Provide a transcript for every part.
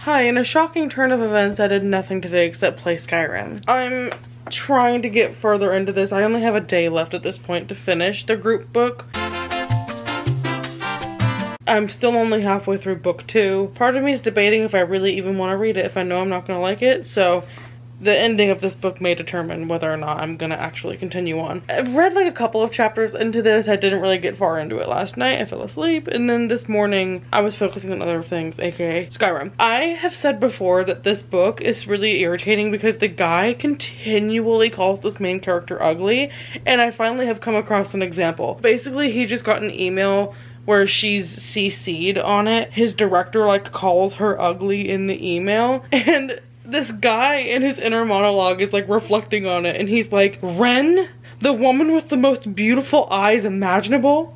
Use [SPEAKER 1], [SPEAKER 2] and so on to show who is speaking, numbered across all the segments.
[SPEAKER 1] Hi, in a shocking turn of events, I did nothing today except play Skyrim. I'm trying to get further into this. I only have a day left at this point to finish the group book. I'm still only halfway through book 2. Part of me is debating if I really even want to read it, if I know I'm not going to like it, so the ending of this book may determine whether or not I'm gonna actually continue on. I've read like a couple of chapters into this. I didn't really get far into it last night. I fell asleep, and then this morning I was focusing on other things, aka Skyrim. I have said before that this book is really irritating because the guy continually calls this main character ugly, and I finally have come across an example. Basically, he just got an email where she's CC'd on it. His director like calls her ugly in the email, and this guy in his inner monologue is like reflecting on it, and he's like, Ren, the woman with the most beautiful eyes imaginable,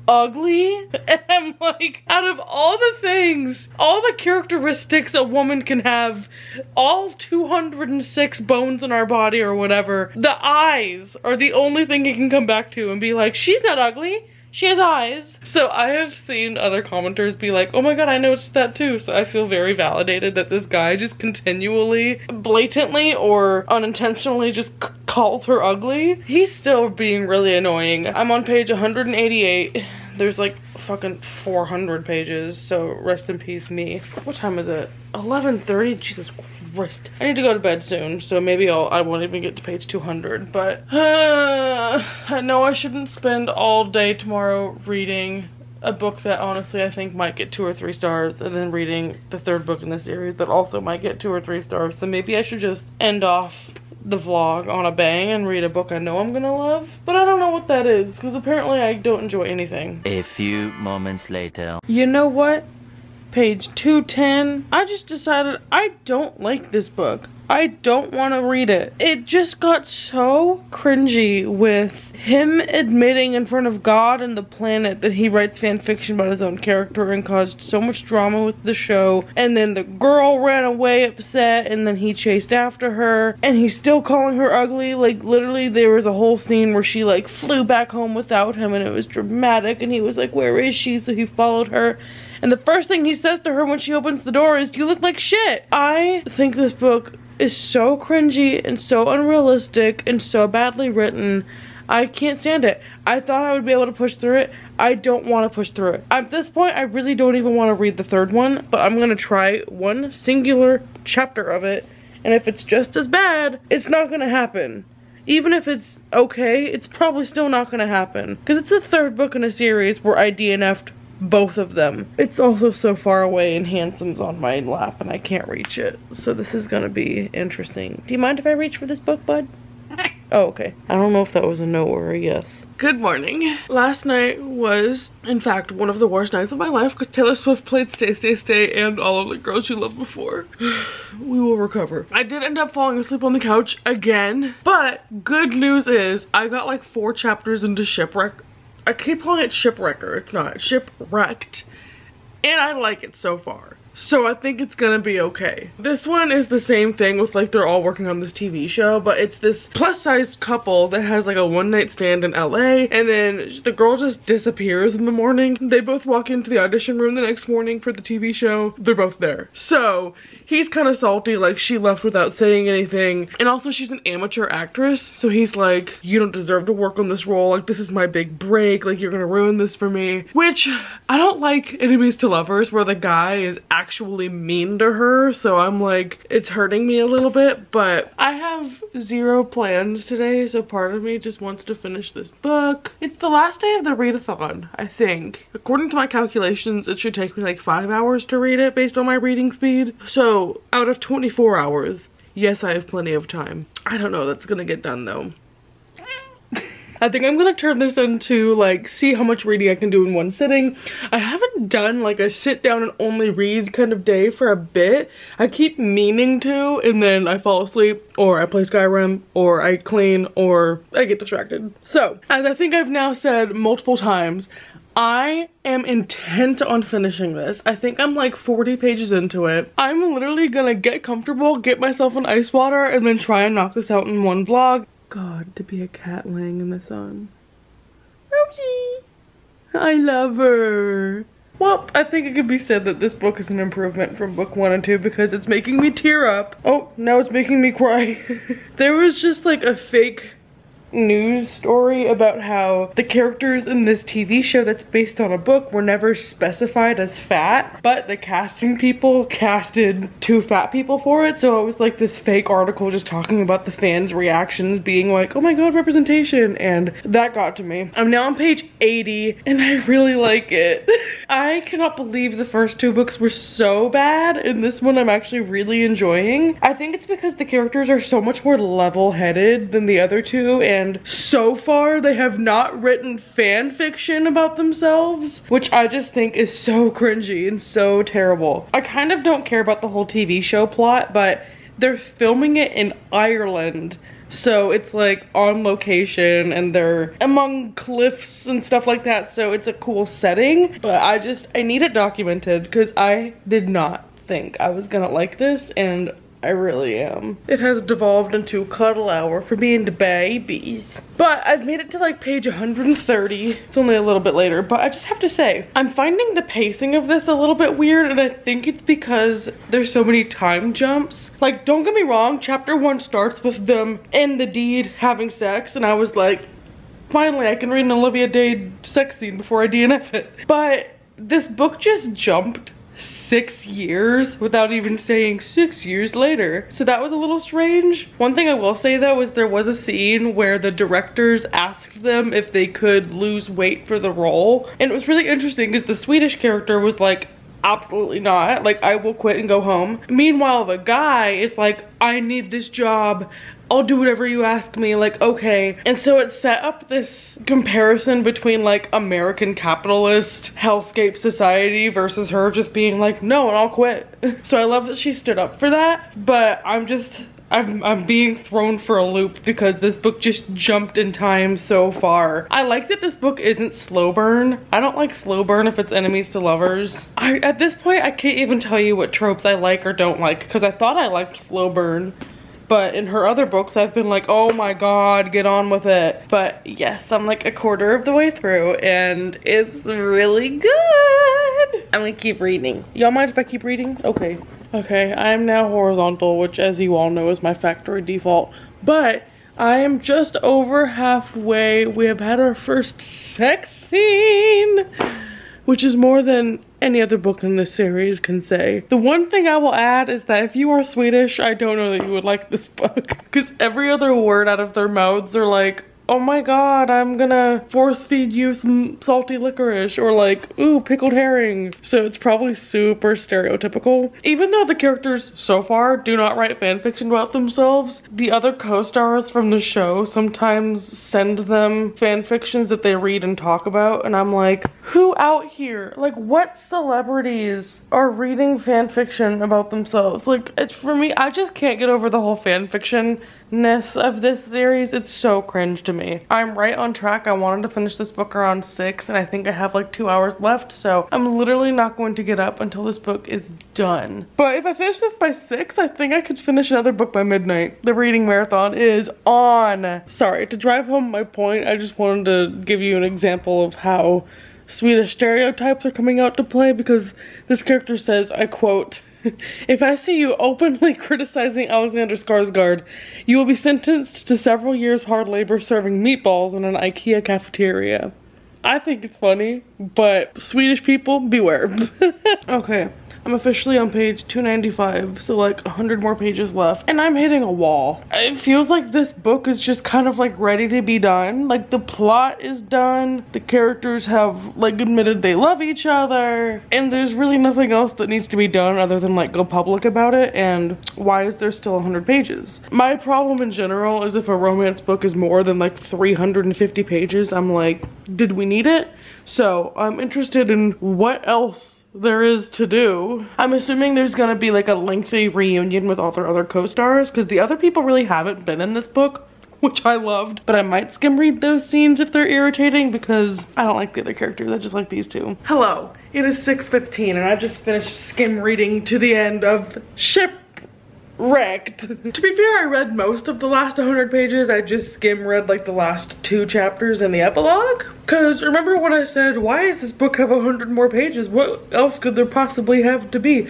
[SPEAKER 1] ugly? And I'm like, out of all the things, all the characteristics a woman can have, all 206 bones in our body or whatever, the eyes are the only thing he can come back to and be like, she's not ugly. She has eyes. So I have seen other commenters be like, oh my god, I noticed that too. So I feel very validated that this guy just continually, blatantly or unintentionally just calls her ugly. He's still being really annoying. I'm on page 188. There's like fucking 400 pages, so rest in peace me. What time is it? 11:30? Jesus Christ. I need to go to bed soon, so maybe I won't even get to page 200, but I know I shouldn't spend all day tomorrow reading a book that honestly I think might get 2 or 3 stars, and then reading the 3rd book in the series that also might get 2 or 3 stars, so maybe I should just end off the vlog on a bang and read a book I know I'm gonna love. But I don't know what that is, because apparently I don't enjoy anything.
[SPEAKER 2] A few moments later.
[SPEAKER 1] You know what? Page 210. I just decided I don't like this book. I don't want to read it. It just got so cringy with him admitting in front of God and the planet that he writes fan fiction about his own character and caused so much drama with the show. And then the girl ran away upset, and then he chased after her, and he's still calling her ugly. Like literally there was a whole scene where she like flew back home without him, and it was dramatic, and he was like, where is she? So he followed her. And the first thing he says to her when she opens the door is, you look like shit. I think this book is so cringy and so unrealistic and so badly written. I can't stand it. I thought I would be able to push through it. I don't want to push through it. At this point, I really don't even want to read the 3rd one, but I'm going to try one singular chapter of it. And if it's just as bad, it's not going to happen. Even if it's okay, it's probably still not going to happen. Because it's the 3rd book in a series where I DNF'd both of them. It's also so far away and Handsome's on my lap and I can't reach it. So this is gonna be interesting. Do you mind if I reach for this book, bud? Oh, okay. I don't know if that was a no or a yes. Good morning. Last night was, in fact, one of the worst nights of my life because Taylor Swift played Stay, Stay, Stay and All of the Girls You Loved Before. We will recover. I did end up falling asleep on the couch again, but good news is I got like 4 chapters into Shipwreck. I keep calling it Shipwrecker. It's not. Shipwrecked. And I like it so far. So I think it's gonna be okay. This one is the same thing with like they're all working on this TV show, but it's this plus-sized couple that has like a one-night stand in LA, and then the girl just disappears in the morning. They both walk into the audition room the next morning for the TV show. They're both there. So he's kind of salty, like she left without saying anything. And also she's an amateur actress, so he's like, you don't deserve to work on this role. Like, this is my big break. Like, you're gonna ruin this for me. Which, I don't like enemies to lovers where the guy is actually mean to her. So I'm like, it's hurting me a little bit. But I have 0 plans today, so part of me just wants to finish this book. It's the last day of the readathon, I think. According to my calculations, it should take me like 5 hours to read it based on my reading speed. So out of 24 hours, yes, I have plenty of time. I don't know, that's gonna get done though. I think I'm gonna turn this into like, see how much reading I can do in one sitting. I haven't done like a sit down and only read kind of day for a bit. I keep meaning to, and then I fall asleep, or I play Skyrim, or I clean, or I get distracted. So, as I think I've now said multiple times, I am intent on finishing this. I think I'm like 40 pages into it. I'm literally gonna get comfortable, get myself an ice water, and then try and knock this out in one vlog. God, to be a cat laying in the sun. Rosie! I love her. Well, I think it could be said that this book is an improvement from book 1 and 2 because it's making me tear up. Oh, now it's making me cry. There was just like a fake news story about how the characters in this TV show that's based on a book were never specified as fat, but the casting people casted 2 fat people for it. So it was like this fake article just talking about the fans' reactions being like, oh my god, representation, and that got to me. I'm now on page 80 and I really like it. I cannot believe the first 2 books were so bad, and this one I'm actually really enjoying. I think it's because the characters are so much more level-headed than the other 2, and so far they have not written fan fiction about themselves, which I just think is so cringy and so terrible. I kind of don't care about the whole TV show plot, but they're filming it in Ireland. So it's like on location and they're among cliffs and stuff like that, so it's a cool setting. But I need it documented because I did not think I was gonna like this, and I really am. It has devolved into cuddle hour for me and the babies. But I've made it to like page 130. It's only a little bit later, but I just have to say, I'm finding the pacing of this a little bit weird, and I think it's because there's so many time jumps. Like, don't get me wrong, chapter 1 starts with them in the deed having sex, and I was like, finally I can read an Olivia Day sex scene before I DNF it. But this book just jumped 6 years without even saying 6 years later. So that was a little strange. One thing I will say though is there was a scene where the directors asked them if they could lose weight for the role. And it was really interesting because the Swedish character was like, absolutely not. Like, I will quit and go home. Meanwhile, the guy is like, I need this job. I'll do whatever you ask me, like, okay. And so it set up this comparison between like American capitalist hellscape society versus her just being like, no, and I'll quit. So I love that she stood up for that, but I'm being thrown for a loop because this book just jumped in time so far. I like that this book isn't slow burn. I don't like slow burn if it's enemies to lovers. At this point, I can't even tell you what tropes I like or don't like because I thought I liked slow burn. But in her other books, I've been like, oh my god, get on with it. But yes, I'm like a quarter of the way through and it's really good. I'm gonna keep reading. Y'all mind if I keep reading? Okay. Okay, I am now horizontal, which as you all know is my factory default. But I am just over halfway. We have had our first sex scene, which is more than any other book in this series can say. The one thing I will add is that if you are Swedish, I don't know that you would like this book because every other word out of their mouths are like, oh my god, I'm gonna force feed you some salty licorice, or like, ooh, pickled herring. So it's probably super stereotypical. Even though the characters so far do not write fanfiction about themselves, the other co-stars from the show sometimes send them fanfictions that they read and talk about, and I'm like, who out here? Like, what celebrities are reading fanfiction about themselves? Like, it's, for me, I just can't get over the whole fanfiction-ness of this series. It's so cringe to me. I'm right on track. I wanted to finish this book around 6 and I think I have like 2 hours left, so I'm literally not going to get up until this book is done. But if I finish this by 6, I think I could finish another book by midnight. The reading marathon is on. Sorry, to drive home my point, I just wanted to give you an example of how Swedish stereotypes are coming out to play, because this character says, I quote, if I see you openly criticizing Alexander Skarsgård, you will be sentenced to several years hard labor serving meatballs in an IKEA cafeteria. I think it's funny, but Swedish people, beware. Okay, I'm officially on page 295, so like 100 more pages left, and I'm hitting a wall. It feels like this book is just kind of like ready to be done. Like, the plot is done, the characters have like admitted they love each other, and there's really nothing else that needs to be done other than like go public about it. And why is there still 100 pages? My problem in general is if a romance book is more than like 350 pages, I'm like, did we need it? So I'm interested in what else there is to do. I'm assuming there's gonna be like a lengthy reunion with all their other co-stars, because the other people really haven't been in this book, which I loved. But I might skim read those scenes if they're irritating, because I don't like the other characters, I just like these two. Hello, it is 6:15 and I just finished skim reading to the end of wrecked. To be fair, I read most of the last 100 pages. I just skim read like the last 2 chapters and the epilogue. Cause remember what I said, why does this book have 100 more pages? What else could there possibly have to be?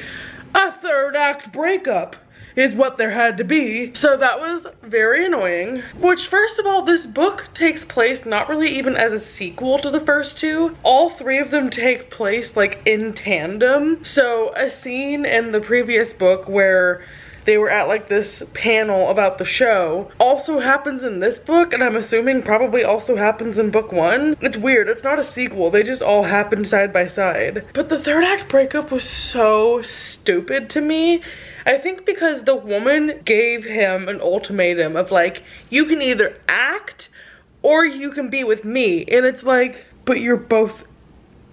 [SPEAKER 1] A third act breakup is what there had to be. So that was very annoying. Which, first of all, this book takes place not really even as a sequel to the first 2. All 3 of them take place like in tandem. So a scene in the previous book where they were at like this panel about the show also happens in this book, and I'm assuming probably also happens in book 1. It's weird, it's not a sequel, they just all happened side by side. But the third act breakup was so stupid to me. I think because the woman gave him an ultimatum of like, you can either act or you can be with me, and it's like, but you're both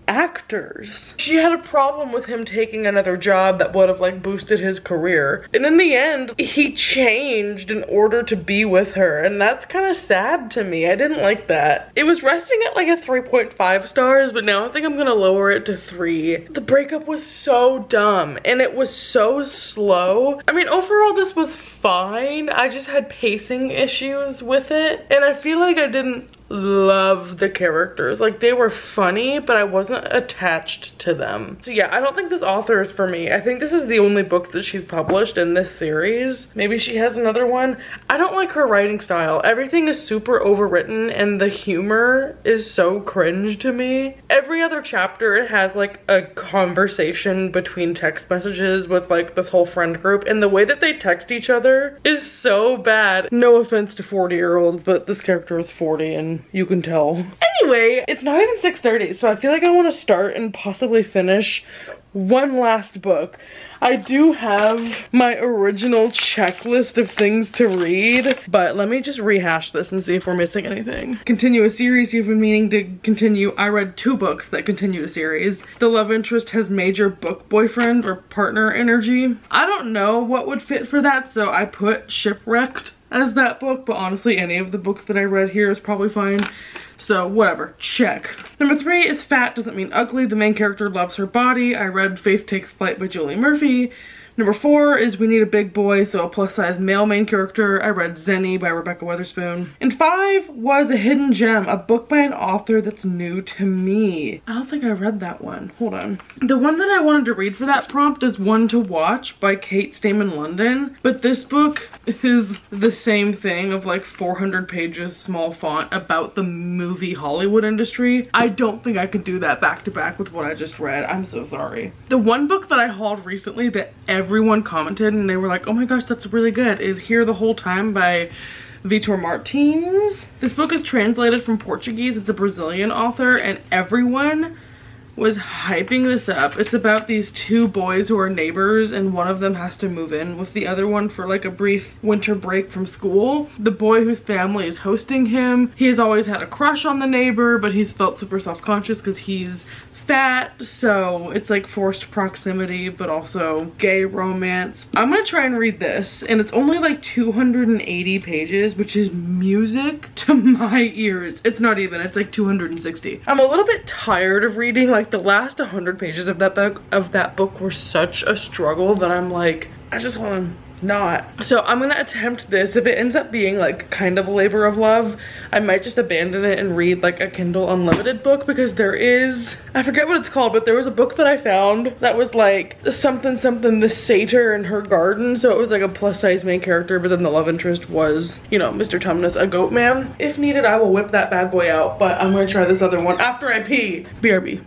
[SPEAKER 1] actors. She had a problem with him taking another job that would have like boosted his career, and in the end he changed in order to be with her, and that's kind of sad to me. I didn't like that. It was resting at like a 3.5 stars, but now I think I'm gonna lower it to 3. The breakup was so dumb and it was so slow. I mean, overall this was fine. I just had pacing issues with it, and I feel like I didn't love the characters. Like, they were funny, but I wasn't attached to them. So yeah, I don't think this author is for me. I think this is the only books that she's published in this series. Maybe she has another one. I don't like her writing style. Everything is super overwritten and the humor is so cringe to me. Every other chapter it has like a conversation between text messages with like this whole friend group, and the way that they text each other is so bad. No offense to 40-year-olds, but this character is 40 and you can tell. Anyway, it's not even 6:30, so I feel like I want to start and possibly finish one last book. I do have my original checklist of things to read, but let me just rehash this and see if we're missing anything. Continue a series you've been meaning to continue. I read 2 books that continued a series. The love interest has major book boyfriend or partner energy. I don't know what would fit for that, so I put Shipwrecked as that book, but honestly any of the books that I read here is probably fine. So whatever, check. Number 3 is Fat Doesn't Mean Ugly. The main character loves her body. I read Faith Takes Flight by Julie Murphy. Number 4 is We Need a Big Boy, so a plus-size male main character. I read Zenny by Rebecca Weatherspoon. And 5 was A Hidden Gem, a book by an author that's new to me. I don't think I read that one. Hold on. The one that I wanted to read for that prompt is One to Watch by Kate Stayman London, but this book is the same thing of like 400 pages, small font, about the movie Hollywood industry. I don't think I could do that back to back with what I just read. I'm so sorry. The one book that I hauled recently that everyone commented and they were like, oh my gosh, that's really good, is Here the Whole Time by Vitor Martins. This book is translated from Portuguese. It's a Brazilian author and everyone was hyping this up. It's about these 2 boys who are neighbors, and one of them has to move in with the other one for like a brief winter break from school. The boy whose family is hosting him, he has always had a crush on the neighbor, but he's felt super self-conscious because he's fat, so it's like forced proximity but also gay romance. I'm gonna try and read this, and it's only like 280 pages, which is music to my ears. It's not even, it's like 260. I'm a little bit tired of reading. Like, the last 100 pages of that book were such a struggle that I'm like, I just want to not. So I'm gonna attempt this. If it ends up being like kind of a labor of love, I might just abandon it and read like a Kindle Unlimited book, because there is, I forget what it's called, but there was a book that I found that was like something something the satyr in her garden. So it was like a plus size main character, but then the love interest was, you know, Mr. Tumnus, a goat man. If needed, I will whip that bad boy out, but I'm gonna try this other one after I pee. BRB.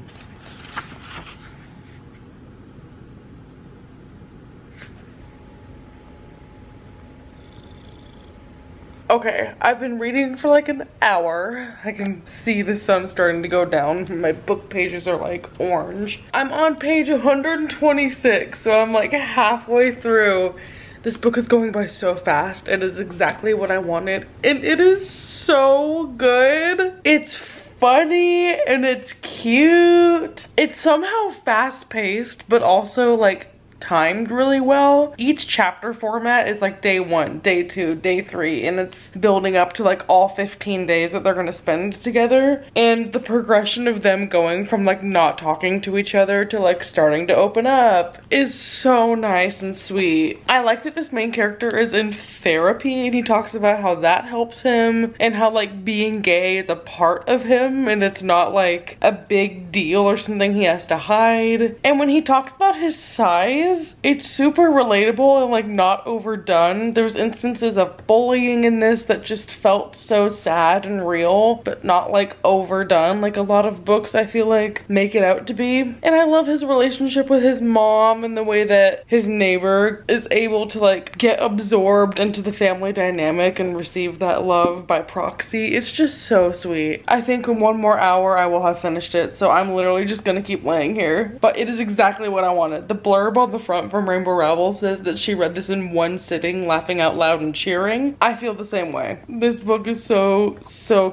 [SPEAKER 1] Okay, I've been reading for like an hour. I can see the sun starting to go down. My book pages are like orange. I'm on page 126, so I'm like halfway through. This book is going by so fast. It is exactly what I wanted, and it is so good. It's funny and it's cute. It's somehow fast-paced, but also like timed really well. Each chapter format is like day 1, day 2, day 3, and it's building up to like all 15 days that they're gonna spend together. And the progression of them going from like not talking to each other to like starting to open up is so nice and sweet. I like that this main character is in therapy and he talks about how that helps him and how like being gay is a part of him and it's not like a big deal or something he has to hide. And when he talks about his size, it's super relatable and like not overdone. There's instances of bullying in this that just felt so sad and real, but not like overdone like a lot of books I feel like make it out to be. And I love his relationship with his mom and the way that his neighbor is able to like get absorbed into the family dynamic and receive that love by proxy. It's just so sweet. I think in 1 more hour I will have finished it, so I'm literally just gonna keep laying here. But it is exactly what I wanted. The blurb on the front from Rainbow Rowell says that she read this in 1 sitting, laughing out loud and cheering. I feel the same way. This book is so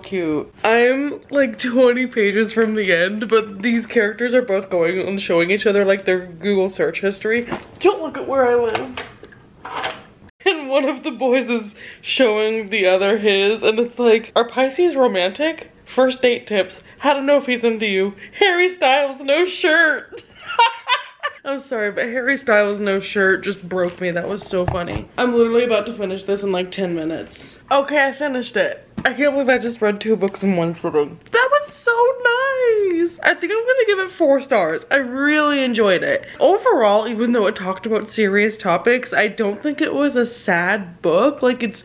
[SPEAKER 1] cute. I'm like 20 pages from the end, but these characters are both going and showing each other like their Google search history. Don't look at where I live. And one of the boys is showing the other his, and it's like, are Pisces romantic? First date tips. How to know if he's into you. Harry Styles, no shirt. I'm sorry, but Harry Styles, no shirt just broke me. That was so funny. I'm literally about to finish this in like 10 minutes. Okay, I finished it. I can't believe I just read 2 books in 1 sitting. That was so nice. I think I'm gonna give it 4 stars. I really enjoyed it. Overall, even though it talked about serious topics, I don't think it was a sad book. Like, it's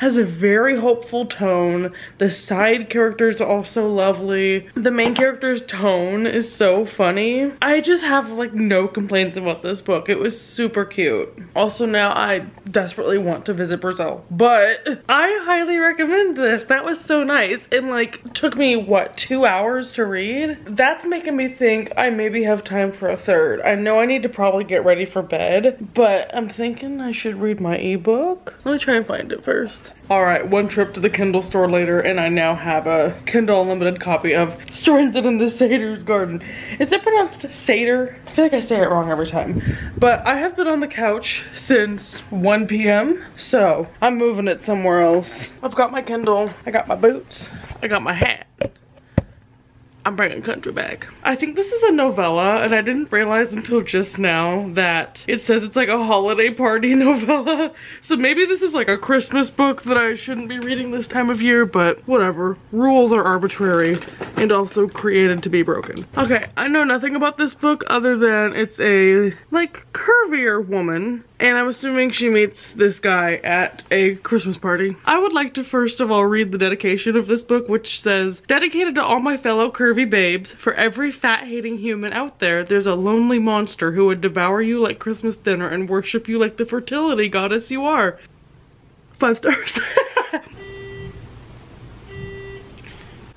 [SPEAKER 1] has a very hopeful tone. The side characters are also lovely. The main character's tone is so funny. I just have like no complaints about this book. It was super cute. Also, now I desperately want to visit Brazil, but I highly recommend this. That was so nice. And like took me what, 2 hours to read? That's making me think I maybe have time for a third. I know I need to probably get ready for bed, but I'm thinking I should read my ebook. Let me try and find it first. All right, 1 trip to the Kindle store later, and I now have a Kindle Unlimited copy of Stranded in the Satyr's Garden. Is it pronounced Satyr? I feel like I say it wrong every time. But I have been on the couch since 1 p.m., so I'm moving it somewhere else. I've got my Kindle, I got my boots, I got my hat. I'm bringing country back. I think this is a novella, and I didn't realize until just now that it says it's like a holiday party novella. So maybe this is like a Christmas book that I shouldn't be reading this time of year, but whatever. Rules are arbitrary and also created to be broken. Okay, I know nothing about this book other than it's a like curvier woman, and I'm assuming she meets this guy at a Christmas party. I would like to first of all read the dedication of this book, which says, dedicated to all my fellow curvy babes, for every fat-hating human out there, there's a lonely monster who would devour you like Christmas dinner and worship you like the fertility goddess you are. 5 stars.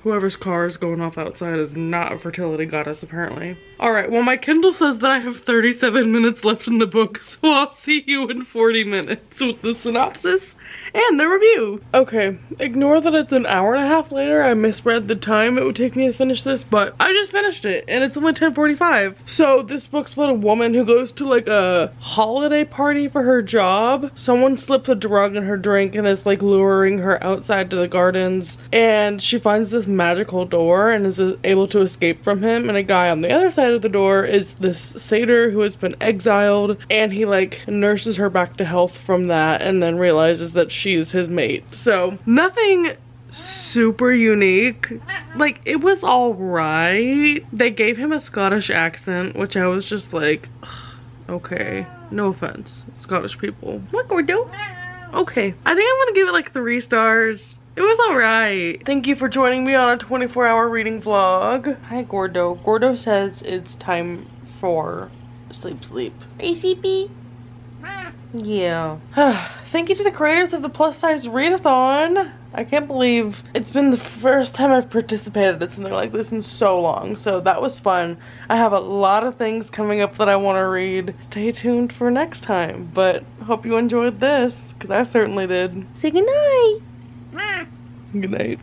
[SPEAKER 1] Whoever's car is going off outside is not a fertility goddess, apparently. Alright, well my Kindle says that I have 37 minutes left in the book, so I'll see you in 40 minutes with the synopsis and the review. Okay, ignore that it's an hour and a half later. I misread the time it would take me to finish this, but I just finished it and it's only 10:45. So this book's about a woman who goes to like a holiday party for her job. Someone slips a drug in her drink and is like luring her outside to the gardens, and she finds this magical door and is able to escape from him, and a guy on the other side of the door is this satyr who has been exiled, and he like nurses her back to health from that and then realizes that she's his mate. So nothing super unique. Like, it was all right. They gave him a Scottish accent, which I was just like, okay, no offense, Scottish people. What, Gordo? Okay, I think I'm gonna give it like 3 stars. It was alright. Thank you for joining me on a 24-hour reading vlog. Hi, Gordo. Gordo says it's time for sleep. Are you sleepy? Yeah. Thank you to the creators of the plus-size readathon. I can't believe it's been the first time I've participated in something like this in so long, so that was fun. I have a lot of things coming up that I want to read. Stay tuned for next time, but hope you enjoyed this, because I certainly did. Say goodnight. Good night.